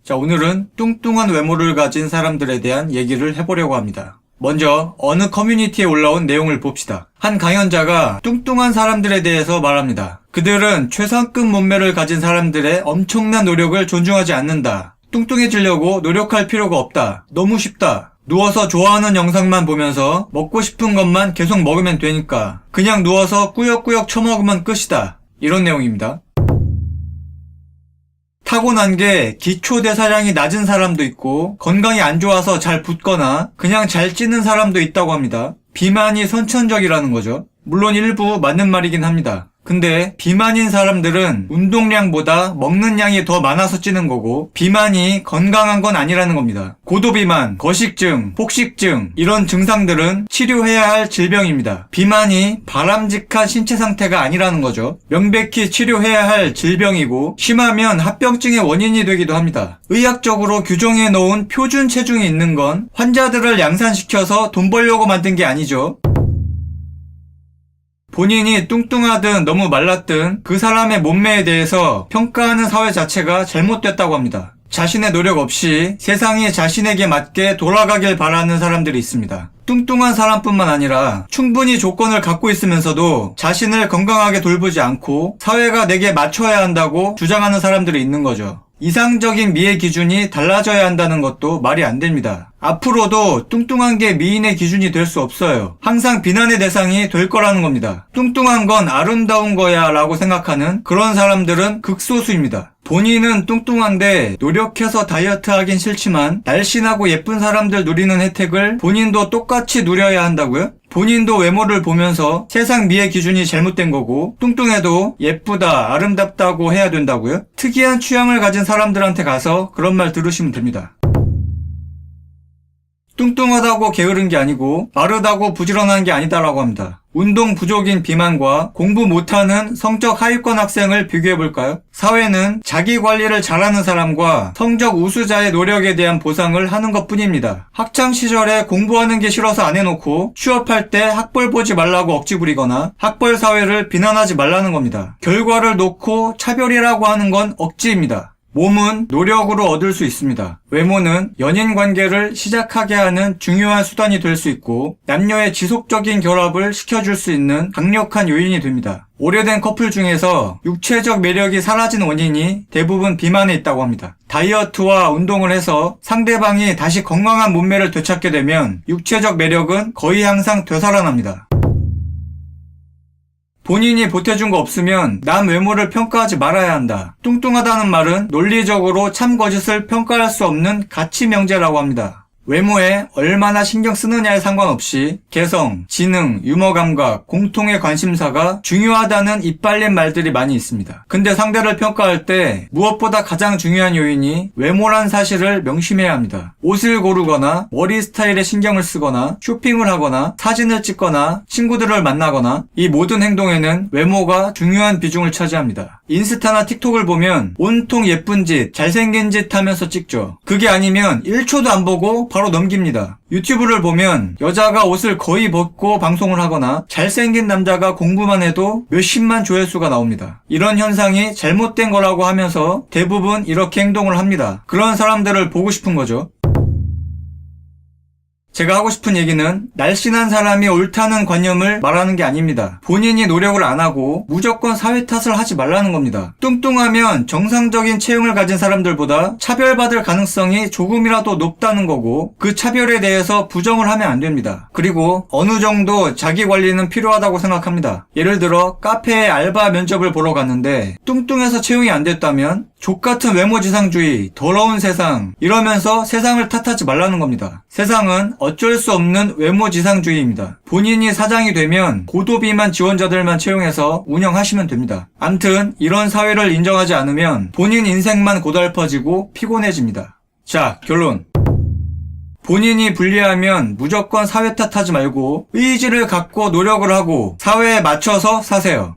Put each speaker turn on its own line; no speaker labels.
자, 오늘은 뚱뚱한 외모를 가진 사람들에 대한 얘기를 해보려고 합니다. 먼저 어느 커뮤니티에 올라온 내용을 봅시다. 한 강연자가 뚱뚱한 사람들에 대해서 말합니다. 그들은 최상급 몸매를 가진 사람들의 엄청난 노력을 존중하지 않는다. 뚱뚱해지려고 노력할 필요가 없다. 너무 쉽다. 누워서 좋아하는 영상만 보면서 먹고 싶은 것만 계속 먹으면 되니까 그냥 누워서 꾸역꾸역 처먹으면 끝이다. 이런 내용입니다. 타고난 게 기초대사량이 낮은 사람도 있고 건강이 안 좋아서 잘 붓거나 그냥 잘 찌는 사람도 있다고 합니다. 비만이 선천적이라는 거죠. 물론 일부 맞는 말이긴 합니다. 근데 비만인 사람들은 운동량보다 먹는 양이 더 많아서 찌는 거고 비만이 건강한 건 아니라는 겁니다. 고도비만, 거식증, 폭식증 이런 증상들은 치료해야 할 질병입니다. 비만이 바람직한 신체 상태가 아니라는 거죠. 명백히 치료해야 할 질병이고 심하면 합병증의 원인이 되기도 합니다. 의학적으로 규정해 놓은 표준 체중이 있는 건 환자들을 양산시켜서 돈 벌려고 만든 게 아니죠. 본인이 뚱뚱하든 너무 말랐든 그 사람의 몸매에 대해서 평가하는 사회 자체가 잘못됐다고 합니다. 자신의 노력 없이 세상이 자신에게 맞게 돌아가길 바라는 사람들이 있습니다. 뚱뚱한 사람뿐만 아니라 충분히 조건을 갖고 있으면서도 자신을 건강하게 돌보지 않고 사회가 내게 맞춰야 한다고 주장하는 사람들이 있는 거죠. 이상적인 미의 기준이 달라져야 한다는 것도 말이 안 됩니다. 앞으로도 뚱뚱한 게 미인의 기준이 될 수 없어요. 항상 비난의 대상이 될 거라는 겁니다. 뚱뚱한 건 아름다운 거야 라고 생각하는 그런 사람들은 극소수입니다. 본인은 뚱뚱한데 노력해서 다이어트 하긴 싫지만 날씬하고 예쁜 사람들 누리는 혜택을 본인도 똑같이 누려야 한다고요? 본인도 외모를 보면서 세상 미의 기준이 잘못된 거고 뚱뚱해도 예쁘다, 아름답다고 해야 된다고요? 특이한 취향을 가진 사람들한테 가서 그런 말 들으시면 됩니다. 뚱뚱하다고 게으른 게 아니고 마르다고 부지런한 게 아니다라고 합니다. 운동 부족인 비만과 공부 못하는 성적 하위권 학생을 비교해볼까요? 사회는 자기 관리를 잘하는 사람과 성적 우수자의 노력에 대한 보상을 하는 것 뿐입니다. 학창시절에 공부하는 게 싫어서 안 해놓고 취업할 때 학벌 보지 말라고 억지 부리거나 학벌 사회를 비난하지 말라는 겁니다. 결과를 놓고 차별이라고 하는 건 억지입니다. 몸은 노력으로 얻을 수 있습니다. 외모는 연인 관계를 시작하게 하는 중요한 수단이 될 수 있고 남녀의 지속적인 결합을 시켜줄 수 있는 강력한 요인이 됩니다. 오래된 커플 중에서 육체적 매력이 사라진 원인이 대부분 비만에 있다고 합니다. 다이어트와 운동을 해서 상대방이 다시 건강한 몸매를 되찾게 되면 육체적 매력은 거의 항상 되살아납니다. 본인이 보태준 거 없으면 남 외모를 평가하지 말아야 한다. 뚱뚱하다는 말은 논리적으로 참 거짓을 평가할 수 없는 가치 명제라고 합니다. 외모에 얼마나 신경 쓰느냐에 상관없이 개성, 지능, 유머 감각, 공통의 관심사가 중요하다는 이빨린 말들이 많이 있습니다. 근데 상대를 평가할 때 무엇보다 가장 중요한 요인이 외모란 사실을 명심해야 합니다. 옷을 고르거나 머리 스타일에 신경을 쓰거나 쇼핑을 하거나 사진을 찍거나 친구들을 만나거나 이 모든 행동에는 외모가 중요한 비중을 차지합니다. 인스타나 틱톡을 보면 온통 예쁜 짓, 잘생긴 짓 하면서 찍죠. 그게 아니면 1초도 안 보고 바로 넘깁니다. 유튜브를 보면 여자가 옷을 거의 벗고 방송을 하거나 잘생긴 남자가 공부만 해도 몇십만 조회수가 나옵니다. 이런 현상이 잘못된 거라고 하면서 대부분 이렇게 행동을 합니다. 그런 사람들을 보고 싶은 거죠. 제가 하고 싶은 얘기는 날씬한 사람이 옳다는 관념을 말하는 게 아닙니다. 본인이 노력을 안 하고 무조건 사회 탓을 하지 말라는 겁니다. 뚱뚱하면 정상적인 체형을 가진 사람들보다 차별받을 가능성이 조금이라도 높다는 거고 그 차별에 대해서 부정을 하면 안 됩니다. 그리고 어느 정도 자기 관리는 필요하다고 생각합니다. 예를 들어 카페에 알바 면접을 보러 갔는데 뚱뚱해서 채용이 안 됐다면 족같은 외모지상주의, 더러운 세상 이러면서 세상을 탓하지 말라는 겁니다. 세상은 어쩔 수 없는 외모지상주의입니다. 본인이 사장이 되면 고도비만 지원자들만 채용해서 운영하시면 됩니다. 암튼 이런 사회를 인정하지 않으면 본인 인생만 고달퍼지고 피곤해집니다. 자, 결론. 본인이 불리하면 무조건 사회 탓하지 말고 의지를 갖고 노력을 하고 사회에 맞춰서 사세요.